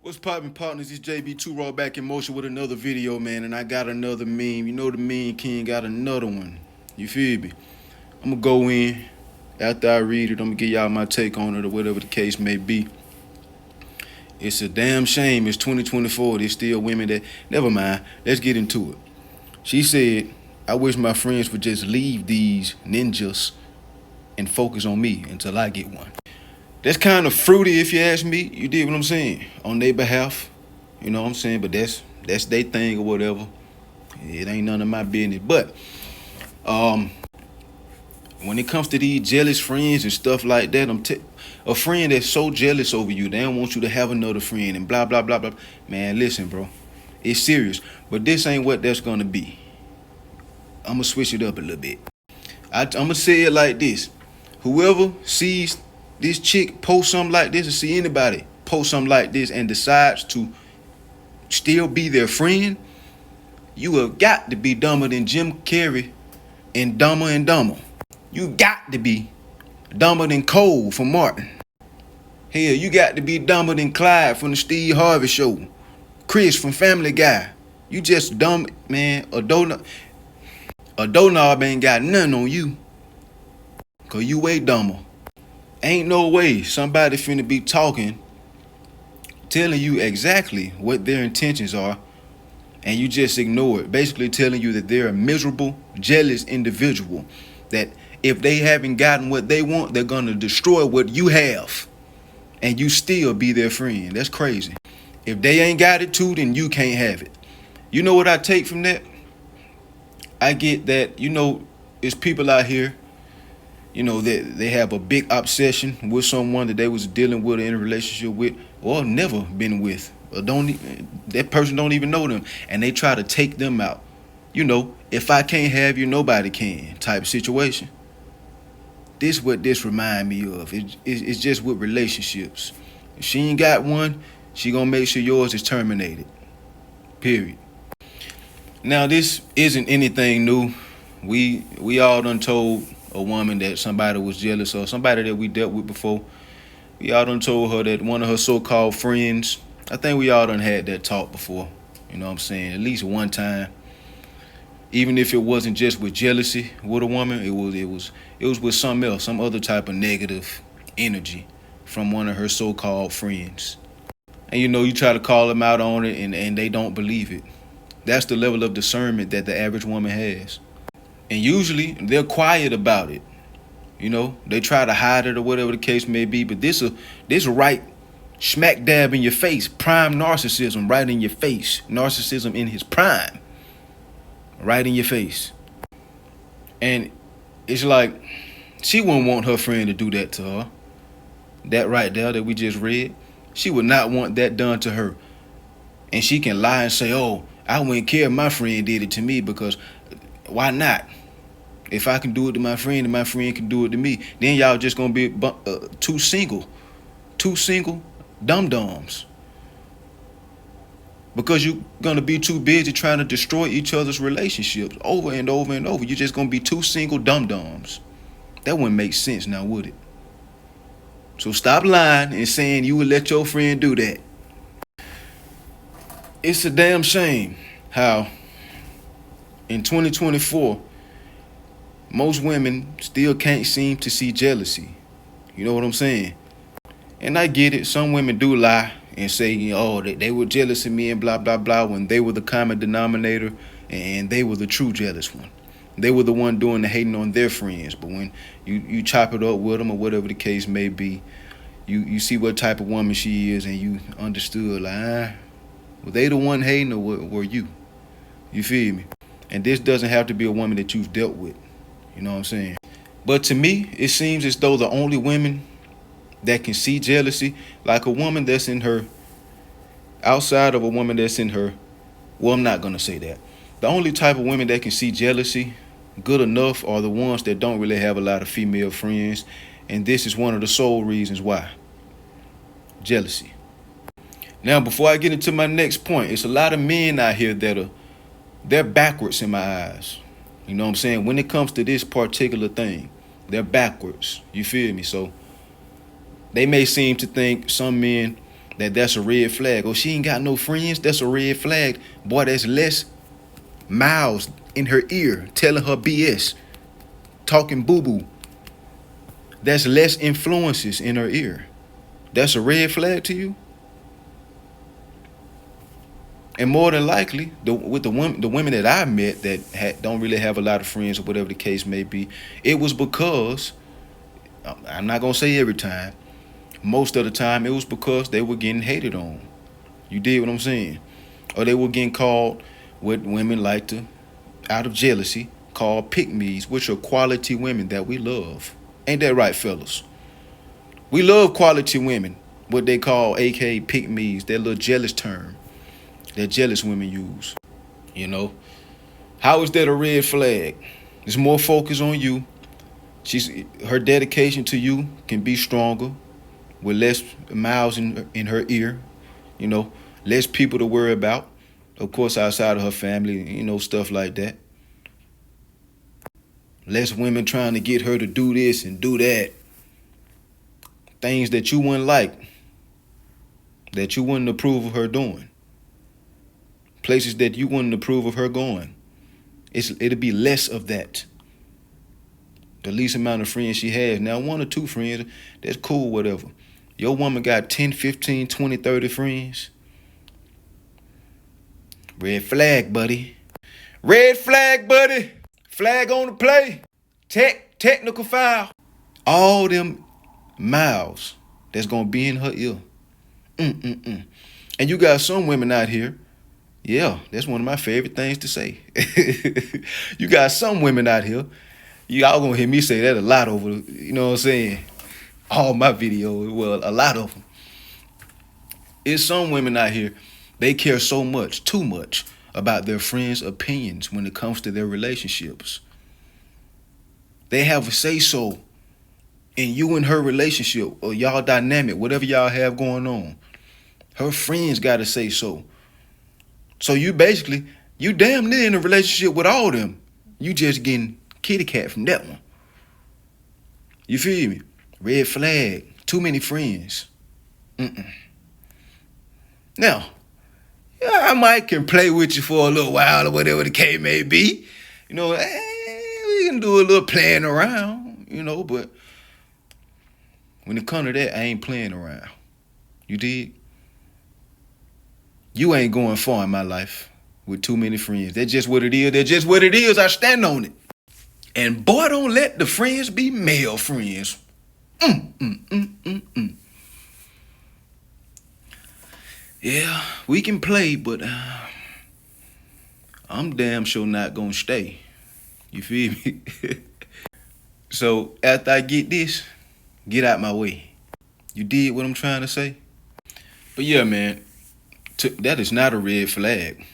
What's poppin', partners? It's JB2 Raw back in motion with another video, man. And I got another meme. You know the meme king got another one. You feel me? I'm gonna go in. After I read it, I'm gonna give y'all my take on it or whatever the case may be. It's a damn shame. It's 2024. There's still women that. Never mind. Let's get into it. She said, I wish my friends would just leave these ninjas and focus on me until I get one. That's kind of fruity if you ask me. You did what I'm saying on their behalf. You know what I'm saying? But that's their thing or whatever. It ain't none of my business. But when it comes to these jealous friends and stuff like that, a friend that's so jealous over you, they don't want you to have another friend and blah blah blah blah. Man, listen, bro, it's serious. But this ain't what that's gonna be. I'm gonna switch it up a little bit. I'm gonna say it like this: whoever sees this chick post something like this, or see anybody post something like this, and decides to still be their friend, you have got to be dumber than Jim Carrey in Dumber and Dumber. You got to be dumber than Cole from Martin. Hell, you got to be dumber than Clyde from the Steve Harvey Show. Chris from Family Guy. You just dumb, man. A doorknob ain't got nothing on you. Cause you way dumber. Ain't no way somebody finna be talking, telling you exactly what their intentions are, and you just ignore it. Basically telling you that they're a miserable, jealous individual. That if they haven't gotten what they want, they're gonna destroy what you have. And you still be their friend. That's crazy. If they ain't got it too, then you can't have it. You know what I take from that? I get that, it's people out here, that they have a big obsession with someone that they was dealing with or in a relationship with or never been with. Or that person don't even know them. And they try to take them out. If I can't have you, nobody can type situation. This what this remind me of. It's just with relationships. If she ain't got one, she gonna make sure yours is terminated. Period. Now this isn't anything new. We all done told a woman that somebody was jealous or somebody that we dealt with before. We all done told her that one of her so-called friends. I think we all done had that talk before. You know what I'm saying? At least one time. Even if it wasn't just with jealousy with a woman, it was with something else, some other type of negative energy from one of her so-called friends. And you try to call them out on it and they don't believe it. That's the level of discernment that the average woman has. And usually they're quiet about it. They try to hide it or whatever the case may be, but this right smack dab in your face, prime narcissism right in your face. Narcissism in his prime. Right in your face. And it's like she wouldn't want her friend to do that to her. That right there that we just read. She would not want that done to her. And she can lie and say, oh, I wouldn't care if my friend did it to me because why not? If I can do it to my friend and my friend can do it to me, then y'all just going to be two single dum-dums. Because you're going to be too busy trying to destroy each other's relationships over and over and over. You're just going to be two single dum-dums. That wouldn't make sense now, would it? So stop lying and saying you would let your friend do that. It's a damn shame how in 2024, most women still can't seem to see jealousy. You know what I'm saying? And I get it. Some women do lie and say, they were jealous of me and blah, blah, blah, when they were the common denominator and they were the true jealous one. They were the one doing the hating on their friends. But when you chop it up with them or whatever the case may be, you see what type of woman she is and you understood, like, were they the one hating or were you? You feel me? And this doesn't have to be a woman that you've dealt with. You know what I'm saying? But to me, it seems as though the only women that can see jealousy, like a woman that's in her, outside of a woman that's in her, well, I'm not going to say that. The only type of women that can see jealousy good enough are the ones that don't really have a lot of female friends. And this is one of the sole reasons why. Jealousy. Now, before I get into my next point, it's a lot of men out here they're backwards in my eyes. You know what I'm saying? When it comes to this particular thing, they're backwards. You feel me? So they may seem to think some men That's a red flag. Oh, she ain't got no friends. That's a red flag. Boy, that's less mouths in her ear telling her BS, talking boo boo. That's less influences in her ear. That's a red flag to you. And more than likely, with the women that I met that don't really have a lot of friends or whatever the case may be, it was because, I'm not gonna say every time, most of the time it was because they were getting hated on. You did what I'm saying? Or they were getting called what women like to, out of jealousy, call pick-me's, which are quality women that we love. Ain't that right, fellas? We love quality women, what they call aka pick-me's, that little jealous term that jealous women use. You know? How is that a red flag? There's more focus on you. Her dedication to you can be stronger with less mouths in her ear, you know, less people to worry about. Of course, outside of her family, you know, stuff like that. Less women trying to get her to do this and do that. Things that you wouldn't like, that you wouldn't approve of her doing. Places that you wouldn't approve of her going. It'll be less of that. The least amount of friends she has. Now, 1 or 2 friends, that's cool, whatever. Your woman got 10, 15, 20, 30 friends. Red flag, buddy. Red flag, buddy. Flag on the play. Technical foul. All them mouths that's going to be in her ear. And you got some women out here. Yeah, that's one of my favorite things to say. You got some women out here. Y'all gonna hear me say that a lot over, you know what I'm saying? All my videos, well, a lot of them. It's some women out here, they care so much, too much, about their friends' opinions when it comes to their relationships. They have a say-so in you and her relationship, or y'all dynamic, whatever y'all have going on. Her friends gotta say so. So you damn near in a relationship with all them. You just getting kitty cat from that one. You feel me? Red flag. Too many friends. Now, I might can play with you for a little while or whatever the case may be. You know, we can do a little playing around, you know, but when it comes to that, I ain't playing around. You dig? You ain't going far in my life with too many friends. That's just what it is. That's just what it is. I stand on it. And boy, don't let the friends be male friends. Yeah, we can play, but I'm damn sure not gonna stay. You feel me? So after I get this, get out my way. You did what I'm trying to say? But yeah, man, that is not a red flag.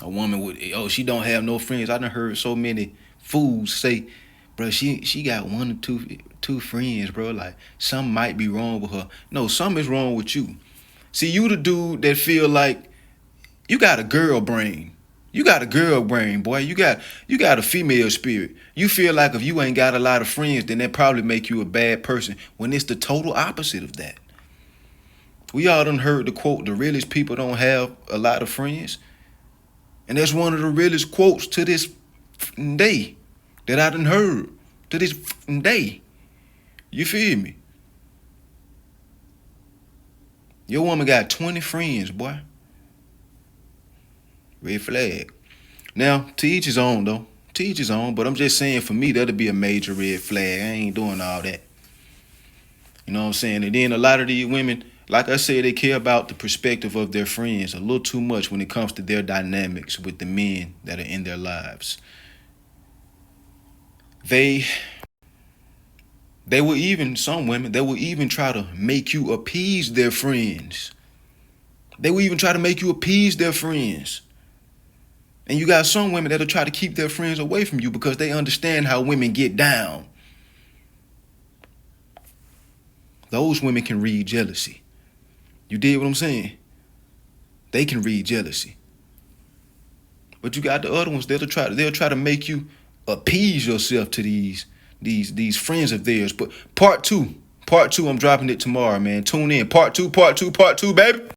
A woman would, she don't have no friends. I done heard so many fools say, bro, she got 1 or 2 friends, bro. Like, something might be wrong with her. No, something is wrong with you. See, you the dude that feel like you got a girl brain. You got a girl brain, boy. You got a female spirit. You feel like if you ain't got a lot of friends, then that probably make you a bad person, when it's the total opposite of that. We all done heard the quote, the realest people don't have a lot of friends. And that's one of the realest quotes to this day that I done heard. To this day. You feel me? Your woman got 20 friends, boy. Red flag. Now, to each his own, though. To each his own. But I'm just saying, for me, that'll be a major red flag. I ain't doing all that. You know what I'm saying? And then a lot of these women, like I said, they care about the perspective of their friends a little too much when it comes to their dynamics with the men that are in their lives. Some women, they will even try to make you appease their friends. They will even try to make you appease their friends. And you got some women that'll try to keep their friends away from you because they understand how women get down. Those women can read jealousy. You did what I'm saying? They can read jealousy. But you got the other ones, they'll try to make you appease yourself to these friends of theirs. But part two Part two, I'm dropping it tomorrow, man. Tune in. Part two, baby.